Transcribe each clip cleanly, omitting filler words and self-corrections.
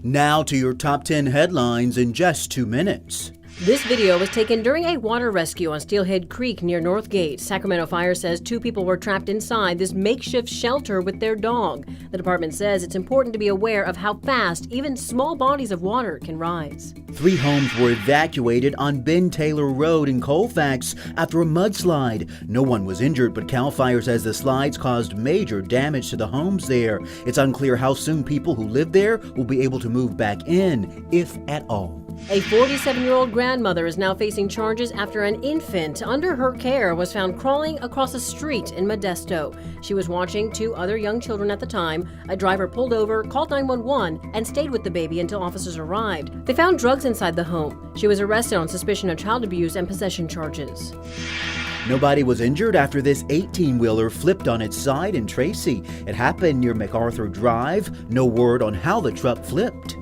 Now to your top 10 headlines in just 2 minutes. This video was taken during a water rescue on Steelhead Creek near Northgate. Sacramento Fire says 2 people were trapped inside this makeshift shelter with their dog. The department says it's important to be aware of how fast even small bodies of water can rise. 3 homes were evacuated on Ben Taylor Road in Colfax after a mudslide. No one was injured, but CAL FIRE says the slides caused major damage to the homes there. It's unclear how soon people who live there will be able to move back in, if at all. A 47-year-old grandmother is now facing charges after an infant under her care was found crawling across a street in Modesto. She was watching 2 other young children at the time. A driver pulled over, called 911, and stayed with the baby until officers arrived. They found drugs inside the home. She was arrested on suspicion of child abuse and possession charges. Nobody was injured after this 18-wheeler flipped on its side in Tracy. It happened near MacArthur Drive. No word on how the truck flipped.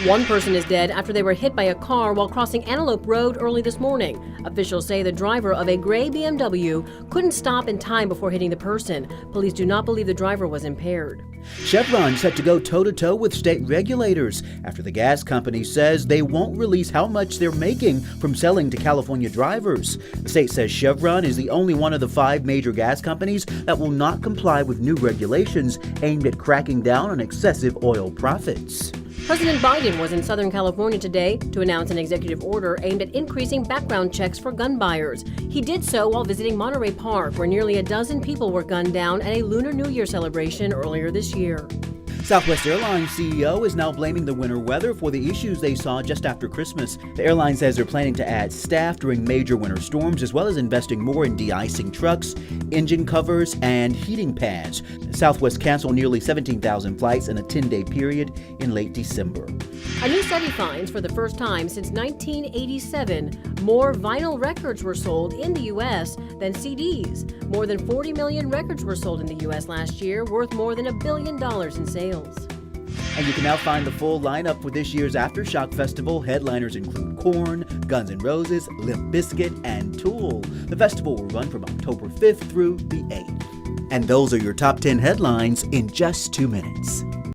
1 person is dead after they were hit by a car while crossing Antelope Road early this morning. Officials say the driver of a gray BMW couldn't stop in time before hitting the person. Police do not believe the driver was impaired. Chevron set to go toe-to-toe with state regulators after the gas company says they won't release how much they're making from selling to California drivers. The state says Chevron is the only one of the 5 major gas companies that will not comply with new regulations aimed at cracking down on excessive oil profits. President Biden was in Southern California today to announce an executive order aimed at increasing background checks for gun buyers. He did so while visiting Monterey Park, where nearly a dozen people were gunned down at a Lunar New Year celebration earlier this year. Southwest Airlines CEO is now blaming the winter weather for the issues they saw just after Christmas. The airline says they're planning to add staff during major winter storms, as well as investing more in de-icing trucks, engine covers, and heating pads. Southwest canceled nearly 17,000 flights in a 10-day period in late December. A new study finds for the first time since 1987, more vinyl records were sold in the U.S. than CDs. More than 40 million records were sold in the U.S. last year, worth more than $1 billion in sales. And you can now find the full lineup for this year's Aftershock Festival. Headliners include Korn, Guns N' Roses, Limp Bizkit, and Tool. The festival will run from October 5th through the 8th. And those are your top 10 headlines in just 2 minutes.